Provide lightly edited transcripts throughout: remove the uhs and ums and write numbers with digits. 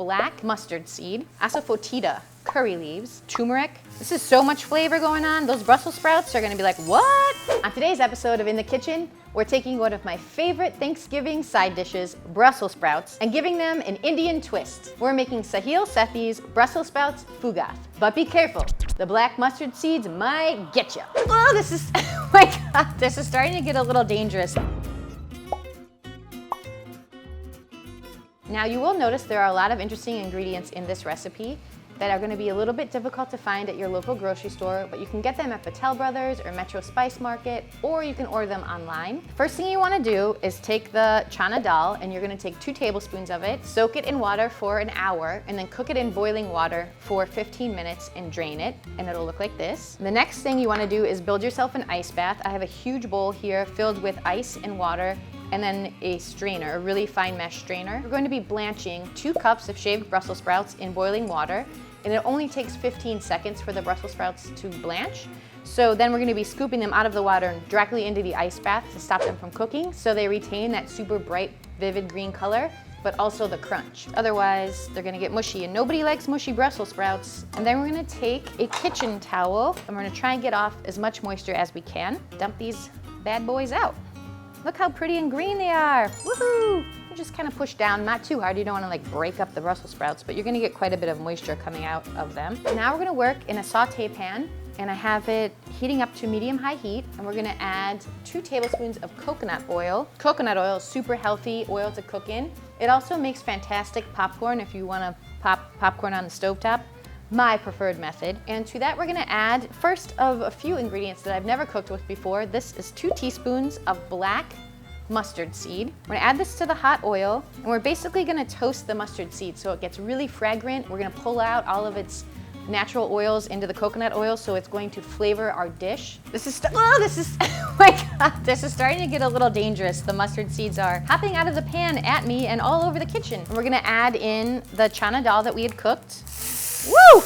black mustard seed, asafoetida, curry leaves, turmeric. This is so much flavor going on. Those Brussels sprouts are gonna be like, what? On today's episode of In the Kitchen, we're taking one of my favorite Thanksgiving side dishes, Brussels sprouts, and giving them an Indian twist. We're making Sahil Sethi's Brussels sprouts Foogath. But be careful, the black mustard seeds might get you. Oh, this is, oh my God, this is starting to get a little dangerous. Now you will notice there are a lot of interesting ingredients in this recipe that are going to be a little bit difficult to find at your local grocery store, but you can get them at Patel Brothers or Metro Spice Market, or you can order them online. First thing you want to do is take the chana dal, and you're going to take 2 tablespoons of it, soak it in water for an hour, and then cook it in boiling water for 15 minutes and drain it, and it'll look like this. The next thing you want to do is build yourself an ice bath. I have a huge bowl here filled with ice and water, and then a strainer, a really fine mesh strainer. We're going to be blanching 2 cups of shaved Brussels sprouts in boiling water, and it only takes 15 seconds for the Brussels sprouts to blanch. So then we're going to be scooping them out of the water and directly into the ice bath to stop them from cooking, so they retain that super bright, vivid green color, but also the crunch. Otherwise, they're going to get mushy, and nobody likes mushy Brussels sprouts. And then we're going to take a kitchen towel, and we're going to try and get off as much moisture as we can. Dump these bad boys out. Look how pretty and green they are. Woohoo! You just kind of push down, not too hard. You don't want to like break up the Brussels sprouts, but you're going to get quite a bit of moisture coming out of them. Now we're going to work in a saute pan, and I have it heating up to medium-high heat, and we're going to add 2 tablespoons of coconut oil. Coconut oil is super healthy oil to cook in. It also makes fantastic popcorn if you want to pop popcorn on the stovetop. My preferred method. And to that we're gonna add first of a few ingredients that I've never cooked with before. This is 2 teaspoons of black mustard seed. We're gonna add this to the hot oil, and we're basically gonna toast the mustard seed so it gets really fragrant. We're gonna pull out all of its natural oils into the coconut oil, so it's going to flavor our dish. Oh my God, this is starting to get a little dangerous. The mustard seeds are hopping out of the pan at me and all over the kitchen. And we're gonna add in the chana dal that we had cooked. Woo!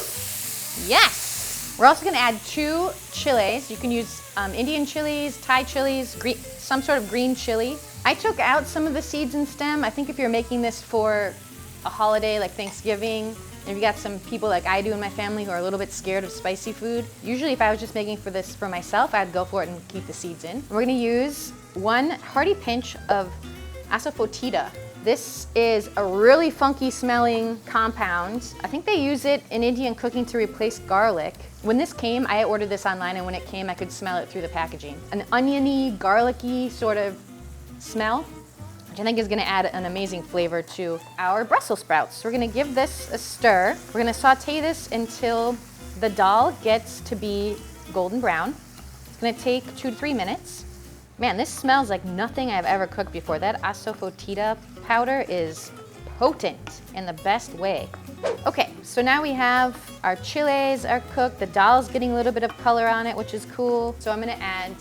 Yes! We're also gonna add 2 chiles. You can use Indian chilies, Thai chilies, some sort of green chili. I took out some of the seeds and stem. I think if you're making this for a holiday like Thanksgiving, and if you got some people like I do in my family who are a little bit scared of spicy food, usually if I was just making this for myself, I'd go for it and keep the seeds in. We're gonna use 1 hearty pinch of asafoetida. This is a really funky smelling compound. I think they use it in Indian cooking to replace garlic. When this came, I ordered this online, and when it came, I could smell it through the packaging. An oniony, garlicky sort of smell, which I think is gonna add an amazing flavor to our Brussels sprouts. So we're gonna give this a stir. We're gonna saute this until the dal gets to be golden brown. It's gonna take 2 to 3 minutes. Man, this smells like nothing I've ever cooked before. That asafoetida powder is potent in the best way. Okay, so now we have our chiles are cooked. The dal's getting a little bit of color on it, which is cool. So I'm gonna add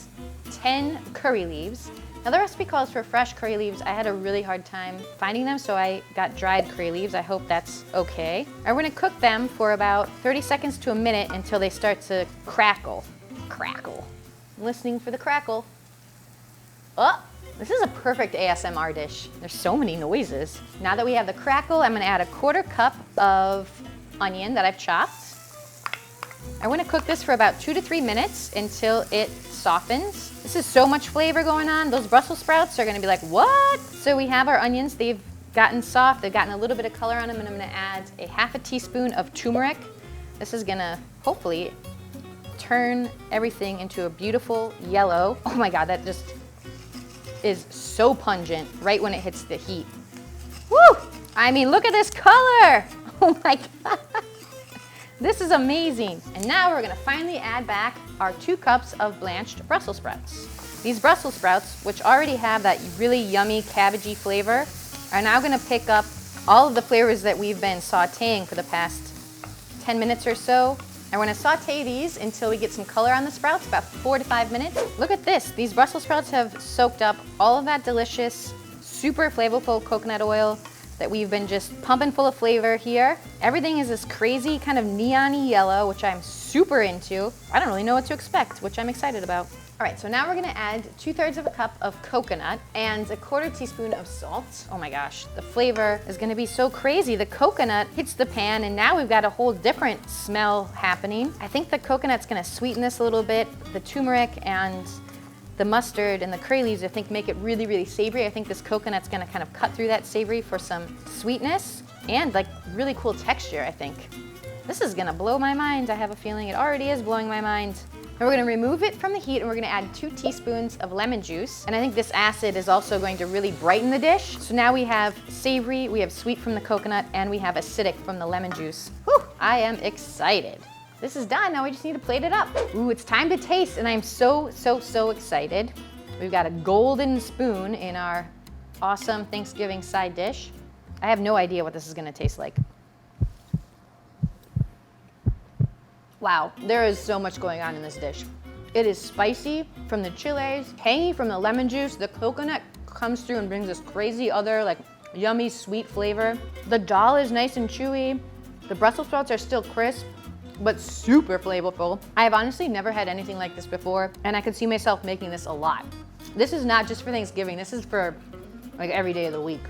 10 curry leaves. Now the recipe calls for fresh curry leaves. I had a really hard time finding them, so I got dried curry leaves. I hope that's okay. I'm gonna cook them for about 30 seconds to a minute until they start to crackle. Crackle. I'm listening for the crackle. Oh, this is a perfect ASMR dish. There's so many noises. Now that we have the crackle, I'm gonna add a 1/4 cup of onion that I've chopped. I wanna cook this for about 2 to 3 minutes until it softens. This is so much flavor going on. Those Brussels sprouts are gonna be like, what? So we have our onions. They've gotten soft. They've gotten a little bit of color on them, and I'm gonna add a 1/2 teaspoon of turmeric. This is gonna hopefully turn everything into a beautiful yellow. Oh my God, that just is so pungent right when it hits the heat. Woo! I mean, look at this color! Oh my God. This is amazing. And now we're gonna finally add back our 2 cups of blanched Brussels sprouts. These Brussels sprouts, which already have that really yummy cabbagey flavor, are now gonna pick up all of the flavors that we've been sauteing for the past 10 minutes or so. And we're gonna saute these until we get some color on the sprouts, about 4 to 5 minutes. Look at this. These Brussels sprouts have soaked up all of that delicious, super flavorful coconut oil that we've been just pumping full of flavor here. Everything is this crazy kind of neon-y yellow, which I'm super into. I don't really know what to expect, which I'm excited about. All right, so now we're gonna add 2/3 of a cup of coconut and a 1/4 teaspoon of salt. Oh my gosh, the flavor is gonna be so crazy. The coconut hits the pan and now we've got a whole different smell happening. I think the coconut's gonna sweeten this a little bit. The turmeric and the mustard and the curry leaves, I think, make it really, really savory. I think this coconut's gonna kind of cut through that savory for some sweetness and like really cool texture, I think. This is gonna blow my mind. I have a feeling it already is blowing my mind. And we're gonna remove it from the heat and we're gonna add 2 teaspoons of lemon juice. And I think this acid is also going to really brighten the dish. So now we have savory, we have sweet from the coconut, and we have acidic from the lemon juice. Whew, I am excited. This is done, now we just need to plate it up. Ooh, it's time to taste, and I'm so excited. We've got a golden spoon in our awesome Thanksgiving side dish. I have no idea what this is gonna taste like. Wow, there is so much going on in this dish. It is spicy from the chiles, tangy from the lemon juice. The coconut comes through and brings this crazy other like yummy sweet flavor. The dal is nice and chewy. The Brussels sprouts are still crisp, but super flavorful. I have honestly never had anything like this before, and I could see myself making this a lot. This is not just for Thanksgiving, this is for like every day of the week.